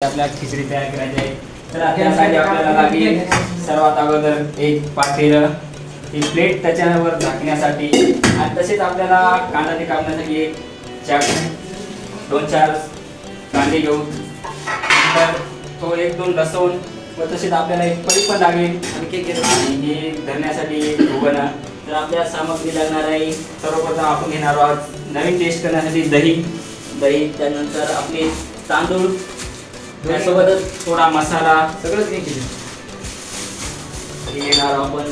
आपल्या खिचडी तयार करायची आहे। तर त्यासाठी आपल्याला लागेल सर्वात अगोदर एक पातेलं, ही प्लेट त्याच्यावर झाकण्यासाठी, आणि तसेच आपल्याला कांदा कापण्यासाठी एक दोन चार कांदे घेऊ, नंतर तो एक दोन लसूण, व तसेच आपल्याला एक पळी पण लागेल आणि हे धरण्यासाठी भुगणं। तर आपल्या सामग्री लागणार आहे, सर्वप्रथम आपण घेणार आहोत नवीन टेस्ट करण्यासाठी दही, त्यानंतर आपले तांदूळ, त्यासोबतच थोडा मसाला, सगळंच घेणार आपण।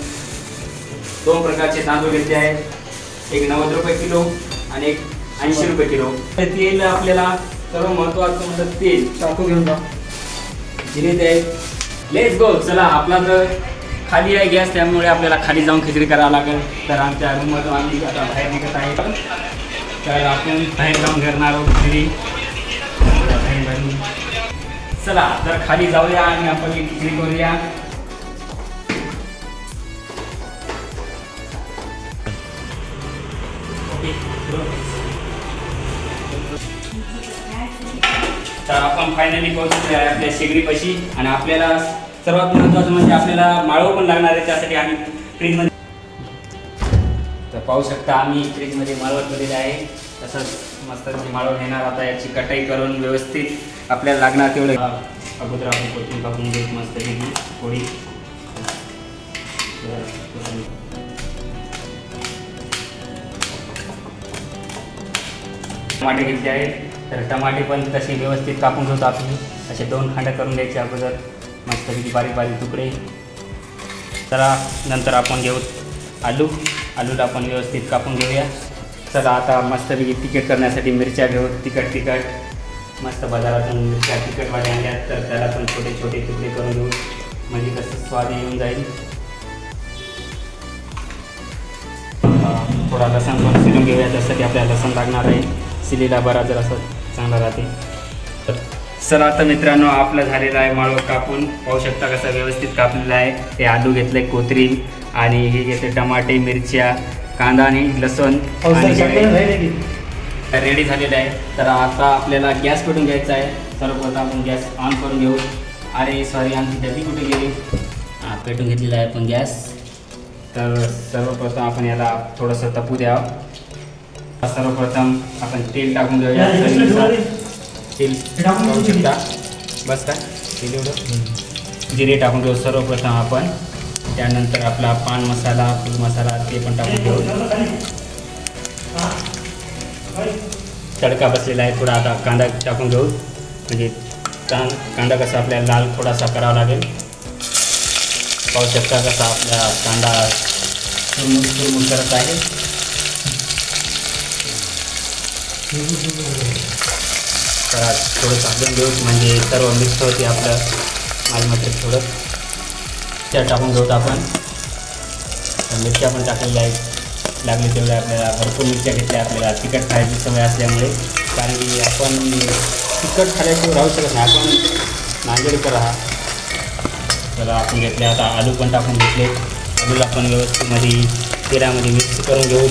दोन प्रकारचे तांदूळ घेतले आहेत, एक 90 रुपये किलो आणि एक 80 रुपये किलो। तेल आपल्याला सर्व महत्त्वाचं म्हणजे तेल टाकू घेऊन जा, जिरे ते लेट्स गो। चला, आपला तर खाली आहे गॅस, त्यामुळे आपल्याला खाली जाऊन खिचडी करावं लागेल। तर आमच्या रूममधून आम्ही आता बाहेर निघत आहे, तर आपण बाहेर जाऊन करणार आहोत खिचडी। चला तर खाली जाऊया आणि आपण खिचडी करूया। तर आपण फायनली पोहोचलो आहे आपल्या शेगडीपाशी, आणि आपल्याला सर्वात महत्त्वाचं म्हणजे आपल्याला माळव पण लागणार आहे, त्यासाठी आम्ही फ्रीजमध्ये, तर पाहू शकता आम्ही फ्रीजमध्ये माळव ठेवलेले आहे। तसंच मस्त माळव घेणार, आता याची कटाई करून व्यवस्थित आपल्याला लागणार तेवढे अगोदर आपण कोथिंबीर कापून घेऊ मस्त थोडी। टमाटे घेतले आहेत, तर टमाटे पण तसे व्यवस्थित कापून घेऊ आपण, असे 2 खंड करून घ्यायचे अगोदर, मस्तपैकी बारीक बारीक तुकडे। चला नंतर आपण घेऊ आलूला आपण व्यवस्थित कापून घेऊया। चला आता मस्तपैकी तिखट करण्यासाठी मिरच्या घेऊ, तिखट मस्त बाजारातून मिरच्या तिखटवाल्या आणल्यात, तर त्याला पण छोटे छोटे तुकडे करून घेऊ, म्हणजे कसं स्वाद येऊन जाईल। थोडा लसूण पण शिजून घेऊया, त्यासाठी आपल्याला लसूण लागणार आहे, शिलीला बरा जर असं चांगला राहते। तर चला आता मित्रांनो, आपलं झालेलं आहे माळव कापून, पाहू शकता कसं व्यवस्थित कापलेलं आहे। हे आलू घेतले, कोथिंबीर, आणि हे घेतले टमाटे, मिरच्या, कांदा आणि लसूण रेडी झालेलं आहे। तर आता आपल्याला गॅस पेटून घ्यायचा आहे। सर्वप्रथम आपण गॅस ऑन करून घेऊ। अरे सॉरी, आमची डबी कुठे गेली? पेटून घेतलेला आहे आपण गॅस। तर सर्वप्रथम आपण याला थोडंसं तपू द्यावं। सर्वप्रथम आपण तेल टाकून घेऊया, तेल टाकून शकता, बस काय तेल एवढं। जिरे टाकून घेऊ सर्वप्रथम आपण, त्यानंतर आपला पान मसाला, फूल मसाला ते पण टाकून घेऊ। तडका बसलेला आहे, थोडा आता कांदा टाकून घेऊ, म्हणजे कांदा कसा आपल्याला लाल थोडासा करावा लागेल। पाहू शकता कसा आपला कांदा चुरमुर करत आहे। तर थोडं टाकून घेऊ, म्हणजे सर्व मिक्स होते आपलं मालमत्र। थोडं त्या टाकून घेऊ आपण, मिरच्या पण टाकलेल्या आहेत, लागले तेवढे आपल्याला भरपूर मिरच्या घेतल्या, आपल्याला तिखट खायची सवय असल्यामुळे, कारण की आपण तिखट खाल्याशिवाय राहू शकत नाही, आपण नांदेडकर आहात। तर आपण घेतले, आता आलू पण टाकून घेतले, आलूला पण व्यवस्थित मध्ये तेलामध्ये मिक्स करून घेऊ।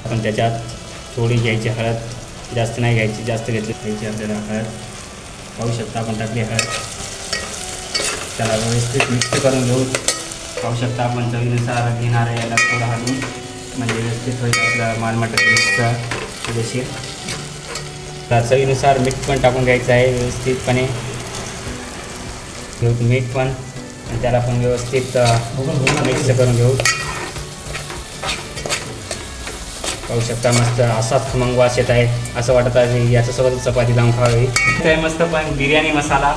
आपण त्याच्यात थोडी घ्यायची हळद, जास्त नाही घ्यायची, जास्त घेतली घ्यायची आपल्याला हळद। पाहू शकता आपण टाकली हळद, त्याला व्यवस्थित मिक्स करून घेऊ। पाहू शकता आपण चवीनुसार घेणार आहे, याला थोडं हलवून, म्हणजे व्यवस्थित होईल आपला मालमटर मिक्सचा थोडेसे। तर चवीनुसार मीठ पण टाकून घ्यायचं आहे व्यवस्थितपणे, घेऊ मीठ पण, आणि त्याला पण व्यवस्थित मिक्स करून घेऊ। पाहू शकता मस्त असाच खमंग वास येत आहे, असं वाटत आहे याच्यासोबत चपाती लावून खावी। ते मस्त पण बिर्याणी मसाला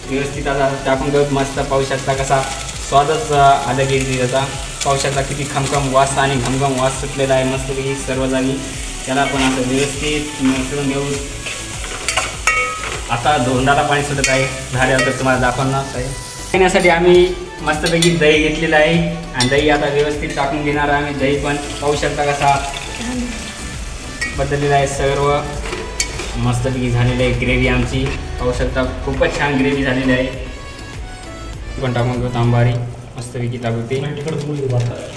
व्यवस्थित आता टाकून घेऊ मस्त। पाहू शकता कसा स्वादच अलग येईल त्याचा, पाहू शकता किती खमखम वास आणि घमघम वास सुटलेला आहे मस्तपैकी सर्व जागी। त्याला पण असं व्यवस्थित मिसळून घेऊ। आता धोंडाला पाणी सुटत आहे, झाल्यावर तुम्हाला दाखवणार आहे। येण्यासाठी आम्ही मस्तपैकी दही घेतलेलं आहे, आणि दही आता व्यवस्थित टाकून घेणार आहे आम्ही। दही पण पाहू शकता कसा बदललेलं आहे सर्व मस्तपैकी झालेली आहे ग्रेव्ही आमची पाहू शकता खूपच छान ग्रेव्ही झालेली आहे पण टाकून घेऊ तांबारी मस्तपैकी टाकते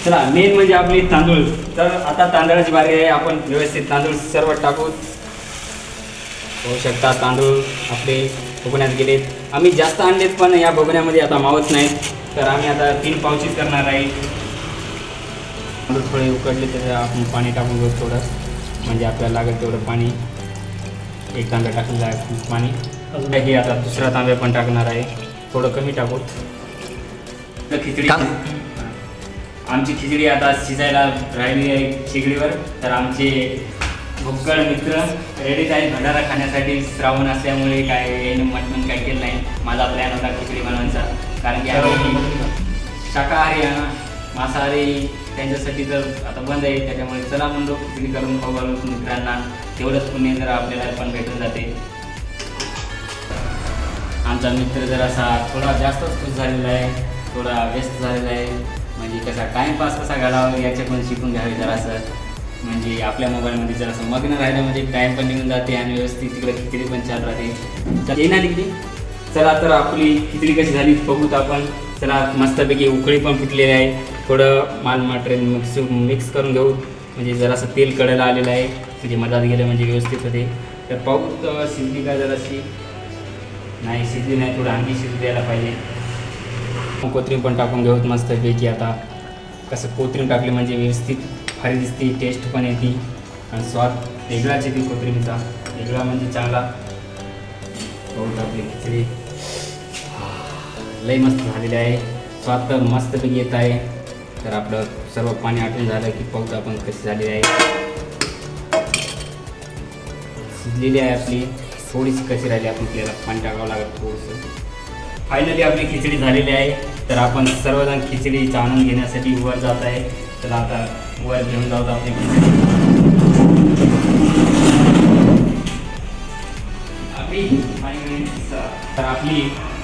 चला मेन म्हणजे आपली तांदूळ तर आता तांदळाची बारी आहे आपण व्यवस्थित तांदूळ सर्व टाकू पाहू शकता तांदूळ आपले बघण्यात गेलेत आम्ही जास्त आणलेत पण या बघण्यामध्ये आता मावत नाहीत तर आम्ही आता 3 पावचीच करणार आहे तांदूळ थोडे उकडले तर आपण पाणी टाकून घेऊ थोडं म्हणजे आपल्याला लागेल तेवढं पाणी एक तांबे टाकलेलं आहे पाणी हे आता दुसरा तांबे पण टाकणार आहे थोडं कमी टाकू खिचडी आमची खिचडी आता शिजायला राहिली आहे शेगडीवर तर आमचे भुक्कड मित्र रेडीच आहे भंडारा खाण्यासाठी श्रावण असल्यामुळे काय मटण काय केलं नाही माझा प्लॅन होता खिचडी बनवायचा कारण की आम्ही शाकाहारी मांसाहारी त्यांच्यासाठी तर आता बंद आहे त्याच्यामुळे चला म्हणलो खिचडी करून खाऊ घालू मित्रांना तेवढंच पुण्य जरा आपल्याला पण भेटून जाते आमचा मित्र जरासा थोडा जास्तच खुश झालेला आहे थोडा व्यस्त झालेला आहे म्हणजे कसा टाईमपास कसा घालावा याचे पण शिकून घ्यावे जरासं म्हणजे आपल्या मोबाईलमध्ये जरासं मग्न राहिलं म्हणजे टाईम पण निघून जाते आणि व्यवस्थित तिकडे खिचडी पण छान राहते येणार तिकडे चला तर आपली खिचडी कशी झाली बघूत आपण चला मस्तपैकी उकळी पण फुटलेली आहे थोडं माल मटेरियल मिक्स करून घेऊ म्हणजे जरासं तेल कडायला आलेलं आहे म्हणजे मधात गेलं म्हणजे व्यवस्थित होते तर पाहू तर शिजली का जराशी नाही शिजली नाही थोडं आणखी शिजू द्यायला पाहिजे कोथिंबीर पण टाकून घेऊत मस्तपैकी आता कसं कोथिंबीर टाकली म्हणजे व्यवस्थित भारी दिसते टेस्ट पण येते आणि स्वाद वेगळाच येते कोथिंबीरचा वेगळा म्हणजे चांगला बहुत आपली खिचडी लई मस्त झालेली आहे स्वाद तर मस्तपैकी येत आहे तर आपलं सर्व पाणी आटून झालं की पाहू आपण कशी झालेली आहे शिजलेली आहे आपली थोडीशी कशी राहिली आपण आपल्याला पाणी टाकावं लागतं थोडंसं फायनली आपली खिचडी झालेली आहे तर आपण सर्वजण खिचडी जाणून घेण्यासाठी वर जात आहे तर आता वर घेऊन जाऊ आपली खिचडी तर आपली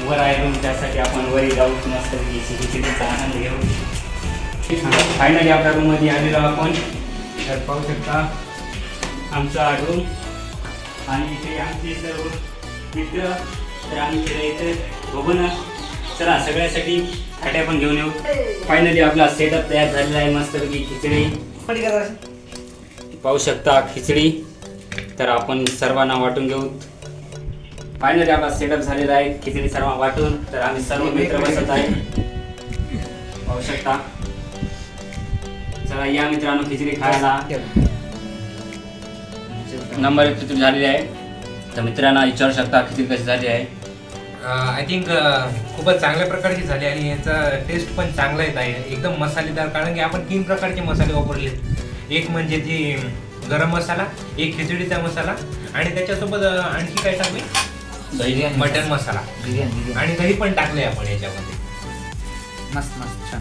वर आहे रूम त्यासाठी आपण वरी जाऊ मस्त खिचडीचा आनंद घेऊ फायनली आपल्या रूममध्ये आलेलो आपण तर पाहू शकता आमचा रूम आणि इथे आमचे सर्व मित्र तर आम्ही इथे बघून चला सगळ्यासाठी थाट्या पण घेऊन येऊ फायनली आपला सेटअप तयार झालेला आहे मस्तपैकी खिचडी पाहू शकता खिचडी तर आपण सर्वांना वाटून घेऊ फायनली आपला सेटअप झालेला आहे खिचडी सर्व वाटून तर आम्ही सर्व मित्र बसत आहे पाहू शकता चला या मित्रांनो खिचडी खायला नंबर 1 खिचडी झालेली आहे तर मित्रांना विचारू शकता खिचडी कशी झाली आहे आय थिंक खूपच चांगल्या प्रकारची झाली आणि याचा टेस्ट पण चांगला येत आहे एकदम मसालेदार कारण की आपण 3 प्रकारचे मसाले वापरले एक म्हणजे ती गरम मसाला एक खिचडीचा मसाला आणि त्याच्यासोबत आणखी काय टाकले दही मटन मसाला आणि दही पण टाकले आपण याच्यामध्ये मस्त मस्त छान